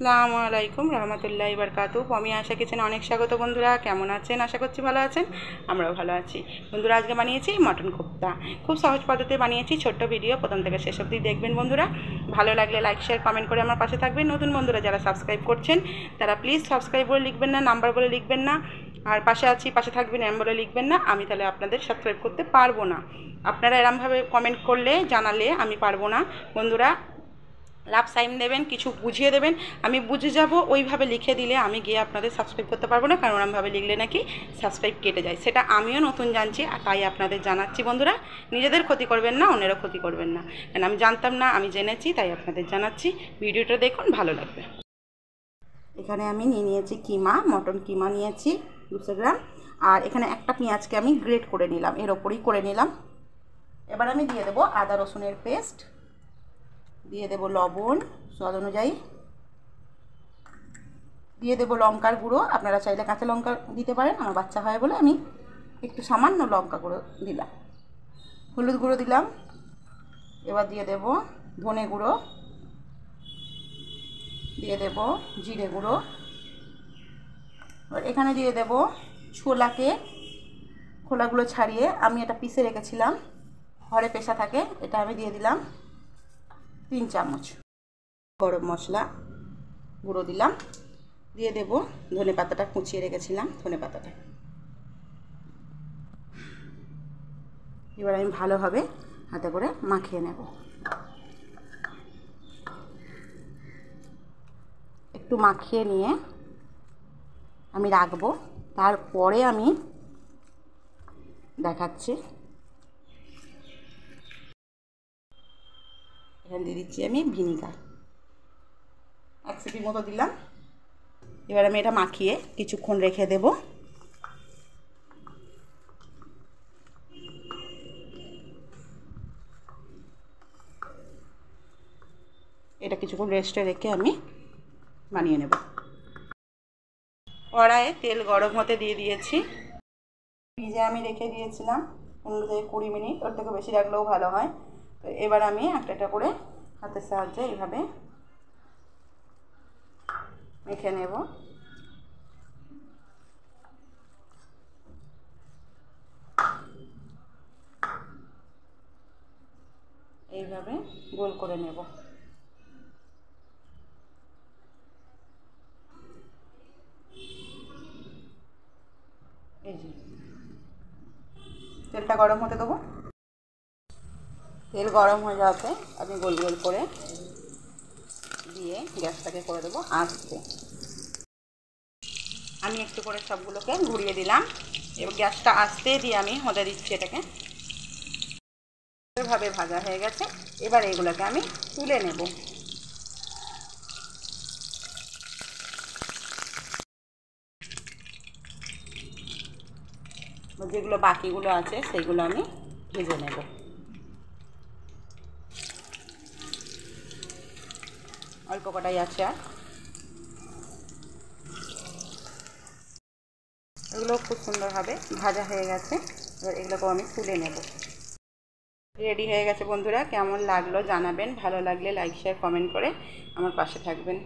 আসসালামু আলাইকুম রহমতুল্লাহি বারকাতু। আমি আশা কিচেনে অনেক স্বাগত। বন্ধুরা কেমন আছেন? আশা করছি ভালো আছেন, আমরাও ভালো আছি। বন্ধুরা আজকে বানিয়েছি মটন কোপ্তা। খুব সহজ পদ্ধতিতে বানিয়েছি, ছোট্ট ভিডিও, প্রথম থেকে শেষ অবধি দেখবেন। বন্ধুরা ভালো লাগলে লাইক শেয়ার কমেন্ট করে আমার পাশে থাকবেন। নতুন বন্ধুরা যারা সাবস্ক্রাইব করছেন তারা প্লিজ সাবস্ক্রাইব বলে লিখবেন না, নাম্বার বলে লিখবেন না, আর পাশে আছি পাশে থাকবেন এম বলে লিখবেন না। আমি তাহলে আপনাদের সাবস্ক্রাইব করতে পারবো না। আপনারা এরমভাবে কমেন্ট করলে জানালে আমি পারবো না। বন্ধুরা লাভ সাইন দেবেন, কিছু বুঝিয়ে দেবেন, আমি বুঝে যাব। ওইভাবে লিখে দিলে আমি গিয়ে আপনাদের সাবস্ক্রাইব করতে পারবো না, কারণ ওরমভাবে লিখলে নাকি সাবস্ক্রাইব কেটে যায়। সেটা আমিও নতুন জানছি, আর তাই আপনাদের জানাচ্ছি। বন্ধুরা নিজেদের ক্ষতি করবেন না, অন্যেরও ক্ষতি করবেন না, কারণ আমি জানতাম না, আমি জেনেছি, তাই আপনাদের জানাচ্ছি। ভিডিওটা দেখুন, ভালো লাগবে। এখানে আমি নিয়েছি কিমা, মটন কিমা নিয়েছি 200 গ্রাম। আর এখানে একটা পেঁয়াজকে আমি গ্রেট করে নিলাম, এর ওপরেই করে নিলাম। এবার আমি দিয়ে দেবো আদা রসুনের পেস্ট, দিয়ে দেবো লবণ স্বাদ অনুযায়ী, দিয়ে দেবো লঙ্কার গুঁড়ো। আপনারা চাইলে কাঁচা লঙ্কা দিতে পারেন, আমার বাচ্চা হয় বলে আমি একটু সামান্য লঙ্কা গুঁড়ো দিলাম। হলুদ গুঁড়ো দিলাম। এবার দিয়ে দেবো ধনে গুঁড়ো, দিয়ে দেবো জিরে গুঁড়ো। এবার এখানে দিয়ে দেবো খোলাগুলো ছাড়িয়ে আমি এটা পিষে রেখেছিলাম, ঘরে পেশা থাকে, এটা আমি দিয়ে দিলাম 3 চামচ। গরম মশলা গুঁড়ো দিলাম, দিয়ে দেবো ধনে পাতাটা কুচিয়ে রেখেছিলাম, ধনে পাতাটা। এবার আমি ভালোভাবে হাতে করে মাখিয়ে নেব। একটু মাখিয়ে নিয়ে আমি রাখবো, তারপরে আমি দেখাচ্ছি। এখানে দিয়ে দিচ্ছি আমি ভিনিগার, 1 সিপি মতো দিলাম। এবার আমি এটা মাখিয়ে কিছুক্ষণ রেখে দেব। এটা কিছুক্ষণ রেস্টে রেখে আমি বানিয়ে নেব। কড়াইয়ে তেল গরম হতে দিয়ে দিয়েছি। ভিজে আমি রেখে দিয়েছিলাম 15 থেকে 20 মিনিট, ওর থেকে বেশি রাখলেও ভালো হয়। তো এবার আমি একটা একটা করে হাতের সাহায্যে এইভাবে মেখে নেব। এইভাবে গোল করে নেব। এই যে তেলটা গরম হতে দেবো। তেল গরম হয়ে যাওয়াতে আমি গোল গোল করে দিয়ে গ্যাসটাকে করে দেবো আস্তে। আমি একটু করে সবগুলোকে ঘুরিয়ে দিলাম। এবার গ্যাসটা আস্তে দিয়ে আমি হতে দিচ্ছি এটাকে। এভাবে ভাজা হয়ে গেছে। এবার এগুলোকে আমি তুলে নেব। যেগুলো বাকিগুলো আছে সেগুলো আমি ভেজে নেব। অল্প কটাই আছে, আর এগুলো খুব সুন্দরভাবে ভাজা হয়ে গেছে। এবার এগুলোকেও আমি তুলে নেব। রেডি হয়ে গেছে। বন্ধুরা কেমন লাগলো জানাবেন, ভালো লাগলে লাইক শেয়ার কমেন্ট করে আমার পাশে থাকবেন।